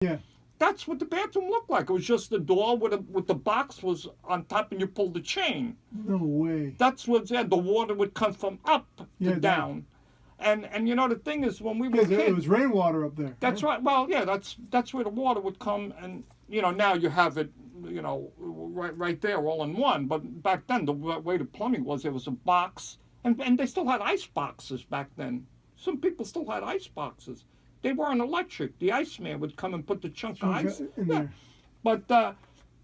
Yeah. That's what the bathroom looked like. It was just the door with the box was on top, and you pulled the chain. No way. That's what the water would come from up to Yeah, down. And you know the thing is when we were Because kids, it was rainwater up there. that's right. Well, yeah, that's where the water would come, and now you have it, right there, all in one. But back then, the way the plumbing was, there was a box, and they still had ice boxes back then. Some people still had ice boxes. They weren't electric. The iceman would come and put the chunk of ice in there. But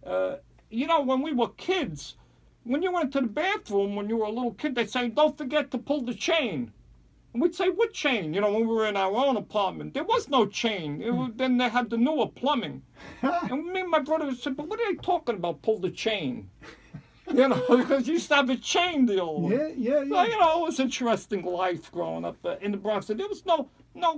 when we were kids, when you went to the bathroom when you were a little kid, they'd say, "Don't forget to pull the chain." And we'd say, "What chain?" When we were in our own apartment, there was no chain. Then they had the newer plumbing. And me and my brother would say, "But what are they talking about? Pull the chain." Because you used to have a chain deal. Yeah. So, it was interesting life growing up in the Bronx. There was no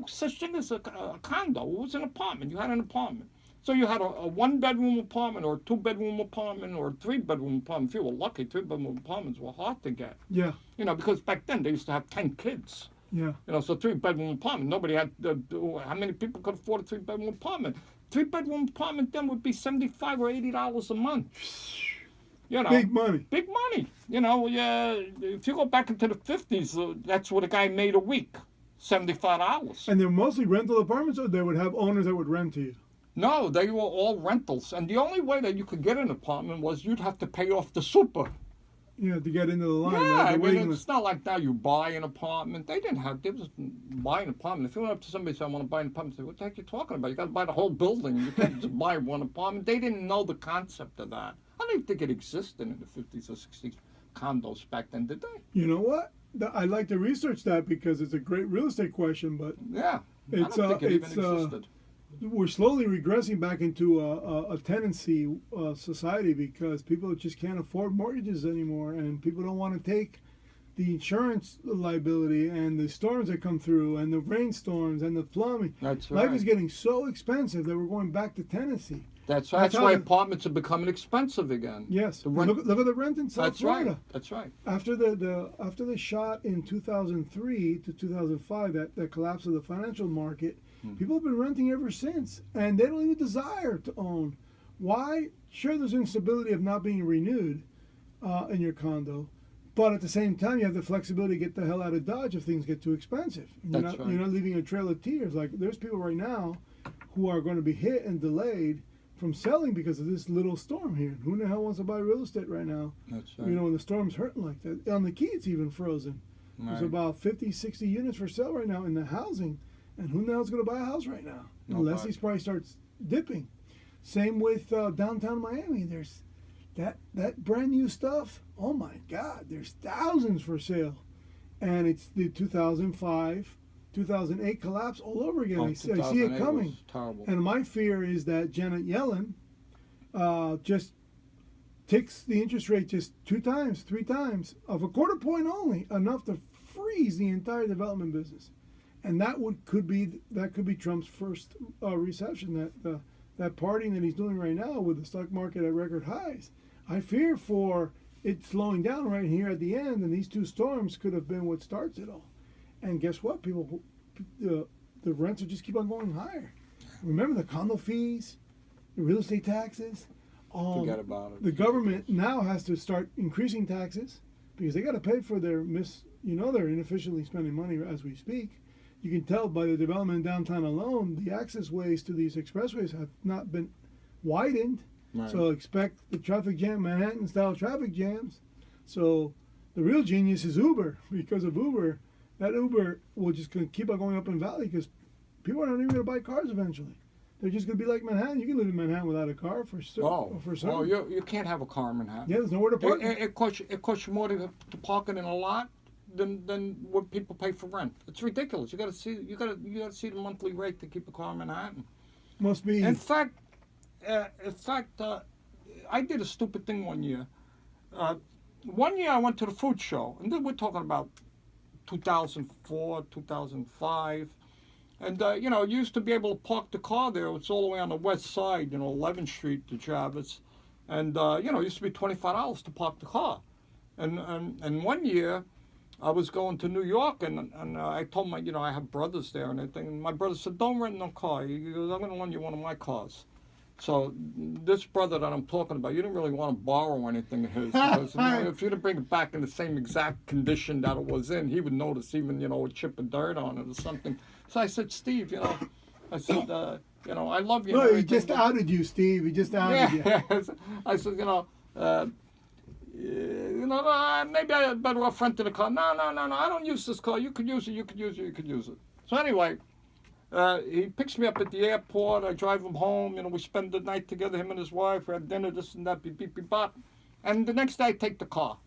such thing as a condo. It was an apartment. You had an apartment. So you had a one-bedroom apartment or a two-bedroom apartment or a three-bedroom apartment. If you were lucky, three-bedroom apartments were hard to get. Yeah. Because back then they used to have 10 kids. Yeah. So three-bedroom apartment. Nobody had, how many people could afford a three-bedroom apartment? Three-bedroom apartment then would be $75 or $80 a month. Big money. Big money. If you go back into the 50s, that's what a guy made a week. $75. And they're mostly rental apartments, or they would have owners that would rent to you? No, they were all rentals. And the only way that you could get an apartment was you'd have to pay off the super. To get into the line. Yeah, right? it's not like now you buy an apartment. They just buy an apartment. If you went up to somebody and said, "I want to buy an apartment," they say, "What the heck are you talking about? You got to buy the whole building. You can't just buy one apartment." They didn't know the concept of that. I don't even think it existed in the 50s or 60s, condos back then, did they? You know what? I'd like to research that because it's a great real estate question, but yeah, I don't think it even existed. We're slowly regressing back into a tenancy society because people just can't afford mortgages anymore, and people don't want to take the insurance liability and the storms that come through and the rainstorms and the plumbing. That's right. Life is getting so expensive that we're going back to tenancy. That's why apartments are becoming expensive again. Yes. Look at the rent in South Florida. That's right. After the shot in 2003 to 2005, that collapse of the financial market, people have been renting ever since, and they don't even desire to own. Why? Sure, there's instability of not being renewed in your condo, but at the same time, you have the flexibility to get the hell out of Dodge if things get too expensive. You're not leaving a trail of tears. Like, there's people right now who are going to be hit and delayed from selling because of this little storm here. Who the hell wants to buy real estate right now? That's right. When the storm's hurting like that. On the Key, it's even frozen. Right. There's about 50, 60 units for sale right now in the housing. And who the hell's going to buy a house right now? Unless these prices starts dipping. Same with downtown Miami. There's that brand new stuff. Oh my God, there's thousands for sale. And it's the 2005 2008 collapse all over again. I see it coming. And my fear is that Janet Yellen just takes the interest rate just 2 times, 3 times, of a quarter point only, enough to freeze the entire development business. And that could be Trump's first reception. That partying that he's doing right now with the stock market at record highs. I fear for it slowing down right here at the end, and these 2 storms could have been what starts it all. And guess what? People, the rents will just keep on going higher. Remember the condo fees, the real estate taxes. Forget about it. The government now has to start increasing taxes because they got to pay for their they're inefficiently spending money as we speak. You can tell by the development in downtown alone, the access ways to these expressways have not been widened. Right. So expect the traffic jam, Manhattan-style traffic jams. So the real genius is Uber. Because of Uber, that Uber will just keep on going up in valley because people are not even going to buy cars eventually. They're just going to be like Manhattan. You can live in Manhattan without a car for certain. Oh, you can't have a car in Manhattan. Yeah, there's nowhere to park. It costs you more to park it in a lot than what people pay for rent. It's ridiculous. You got to see the monthly rate to keep a car in Manhattan. Must be. In fact, I did a stupid thing one year. One year I went to the food show, and then we're talking about 2004, 2005. And, you used to be able to park the car there. It's all the way on the west side, 11th Street to Travis. And, it used to be $25 to park the car. And one year, I was going to New York, and I told my, I have brothers there and everything. And my brother said, "Don't rent no car." He goes, "I'm going to lend you one of my cars." So this brother that I'm talking about, you didn't really want to borrow anything of his, because if you didn't bring it back in the same exact condition that it was in, he would notice even, a chip of dirt on it or something. So I said, "Steve, I said, I love you." No, he just outed you, Steve. He just outed you. Yeah. I said, maybe I had better off renting a car. No, I don't use this car. You could use it. So anyway, he picks me up at the airport. I drive him home. We spend the night together, him and his wife. We have dinner, this and that, beep, beep, beep, bop. And the next day I take the car.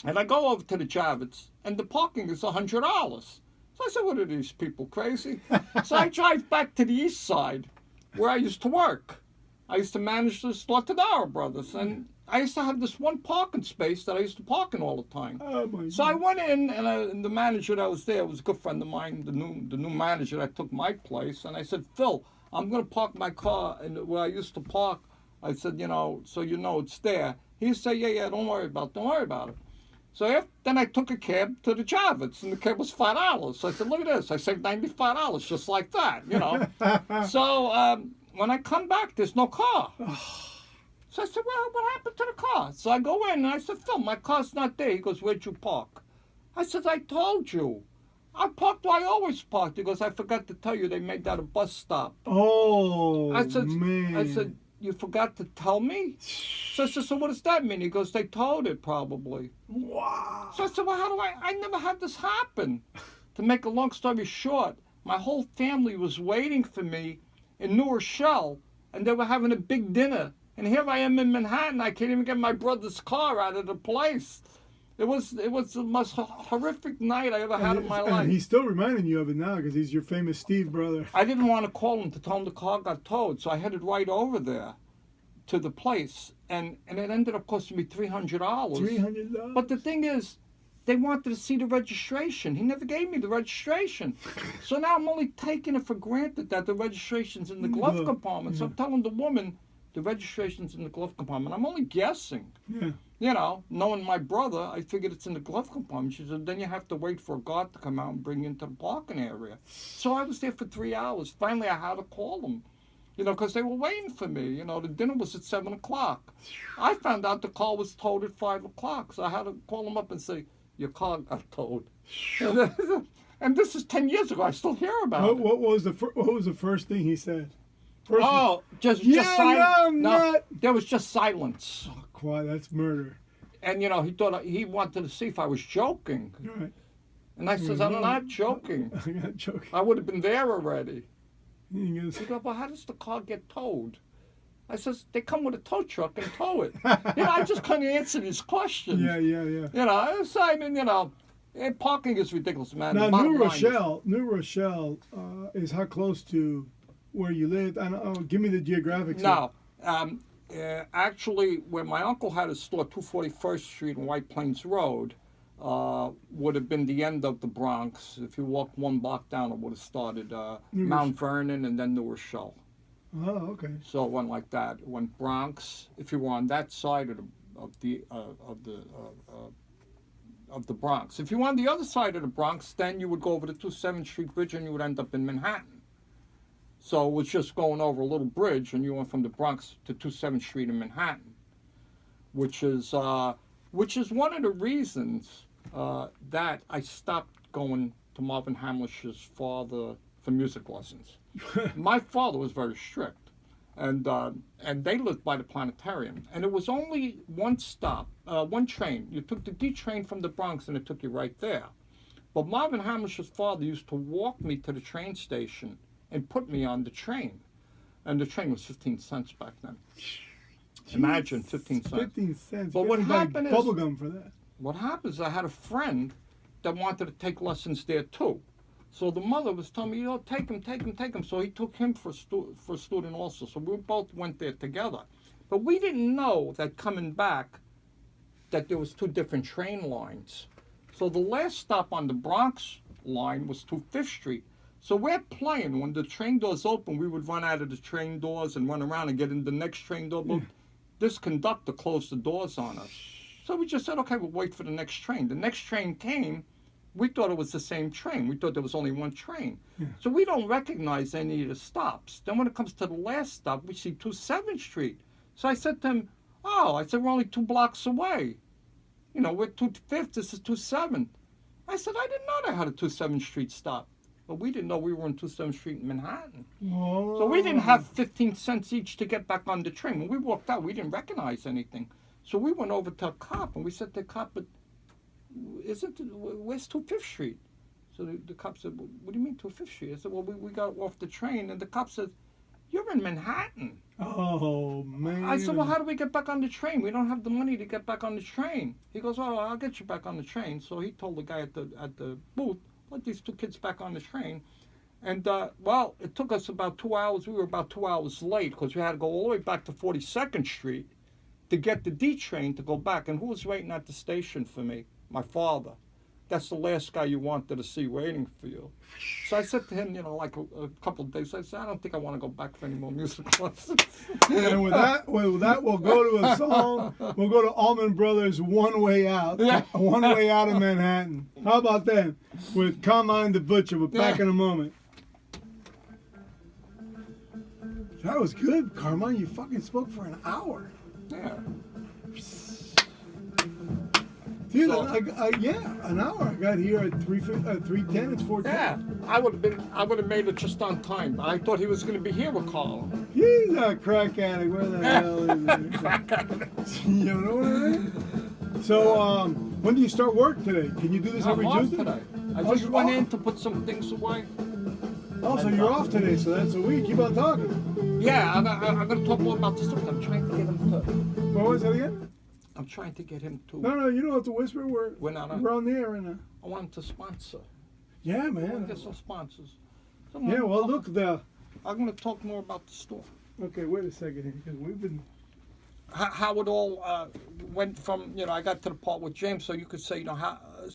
And I go over to the Javits, and the parking is $100. So I said, "What are these people, crazy?" So I drive back to the east side, where I used to work. I used to manage the Slaughter Brothers, and I used to have this one parking space that I used to park in all the time. Oh my So I God. went in, and the manager that was there was a good friend of mine, the new manager that took my place, and I said, "Phil, I'm going to park my car where I used to park." I said, so it's there. He said, "Yeah, don't worry about it." So then I took a cab to the Javits, and the cab was $5. So I said, "Look at this, I saved $95 just like that, So when I come back, there's no car. So I said, "Well, what happened to the car?" So I go in and I said, "Phil, my car's not there." He goes, "Where'd you park?" I said, "I told you. I parked where I always parked." He goes, "I forgot to tell you they made that a bus stop." Oh, man. man. I said, "You forgot to tell me?" So I said, "So what does that mean?" He goes, "They towed it probably." Wow. So I said, "Well, how do I never had this happen." To make a long story short, my whole family was waiting for me in New Rochelle, and they were having a big dinner. And here I am in Manhattan. I can't even get my brother's car out of the place. It was the most horrific night I ever had in my life. And he's still reminding you of it now because he's your famous Steve brother. I didn't want to call him to tell him the car got towed, so I headed right over there to the place, and it ended up costing me $300. $300. But the thing is, they wanted to see the registration. He never gave me the registration. So now I'm only taking it for granted that the registration's in the glove compartment. So I'm telling the woman, the registration's in the glove compartment. I'm only guessing. Yeah. Knowing my brother, I figured it's in the glove compartment. She said, "Then you have to wait for a guard to come out and bring you into the parking area." So I was there for 3 hours. Finally, I had to call them, because they were waiting for me. The dinner was at 7 o'clock. I found out the car was towed at 5 o'clock. So I had to call them up and say, "Your car got towed." And this is 10 years ago. I still hear about it. What was the first thing he said? Just silence. No, there was just silence. Oh, quiet. That's murder. And he thought he wanted to see if I was joking. Right. And I says, "I'm not joking. I'm not joking. I would have been there already." He goes, He goes, "Well, how does the car get towed?" I says, "They come with a tow truck and tow it." I just couldn't answer these questions. Yeah. So I mean, parking is ridiculous, man. Now, The New bottom Rochelle is how close to where you lived? I don't know. Give me the geographics. No. Actually, where my uncle had his store, 241st Street and White Plains Road, would have been the end of the Bronx. If you walked one block down, it would have started Mount Vernon and then New Rochelle. Oh, okay. So it went like that. It went Bronx. If you were on that side of the Bronx. If you were on the other side of the Bronx, then you would go over the 27th Street Bridge and you would end up in Manhattan. So it was just going over a little bridge, and you went from the Bronx to 27th Street in Manhattan, which is one of the reasons that I stopped going to Marvin Hamlish's father for music lessons. My father was very strict, and they lived by the planetarium, and it was only one stop, one train. You took the D train from the Bronx, and it took you right there. But Marvin Hamlish's father used to walk me to the train station and put me on the train. And the train was 15 cents back then. Jeez, imagine 15 cents. 15 cents. But what happened is, bubblegum for that. What happens, I had a friend that wanted to take lessons there too. So the mother was telling me, take him. So he took him for a student also. So we both went there together. But we didn't know that coming back, that there was two different train lines. So the last stop on the Bronx line was to 5th Street. So we're playing. When the train doors open, we would run out of the train doors and run around and get in the next train door. But this conductor closed the doors on us. So we just said, okay, we'll wait for the next train. The next train came. We thought it was the same train. We thought there was only one train. Yeah. So we don't recognize any of the stops. Then when it comes to the last stop, we see 27th Street. So I said to him, oh, I said, we're only 2 blocks away. You know, we're 25th, this is 27th. I said, I didn't know they had a 27th Street stop. But we didn't know we were on 27th Street in Manhattan. Whoa. So we didn't have 15 cents each to get back on the train. When we walked out, we didn't recognize anything. So we went over to a cop, and we said to the cop, but where's 25th Street? So the cop said, well, what do you mean 25th Street? I said, well, we got off the train, and the cop said, you're in Manhattan. Oh, man. I said, well, how do we get back on the train? We don't have the money to get back on the train. He goes, oh, I'll get you back on the train. So he told the guy at the booth, let these 2 kids back on the train. And, well, it took us about 2 hours. We were about 2 hours late because we had to go all the way back to 42nd Street to get the D train to go back. And who was waiting at the station for me? My father. That's the last guy you wanted to see waiting for you. So I said to him, you know, like a couple of days, I said, I don't think I want to go back for any more music lessons. And with that, we'll go to a song. We'll go to Allman Brothers' One Way Out. Yeah. One Way Out of Manhattan. How about that? With Carmine the Butcher. We're back in a moment. That was good, Carmine. You fucking spoke for an hour. Yeah. Dude, So- an hour. I got here at 3:10. It's 4:10. Yeah, I would have made it just on time. I thought he was going to be here with Carl. He's a crack addict. Where the hell is he? You know what I mean? So, when do you start work today? Can you do this every I'm off Tuesday? today. I Oh, just you're went off? in to put some things away. Oh, so you're off today, so that's a week. Keep on talking. Yeah, I'm going to talk more about this. I'm trying to get him to. What was that again? I'm trying to get him to. No, you don't have to whisper. We're on the air right now. I want him to sponsor. Yeah, I want man. to get some sponsors. So Yeah, well, look, I'm going to talk more about the store. okay, wait a second here, because we've been... How it all went from, you know, I got to the part with James, so you could say, you know, how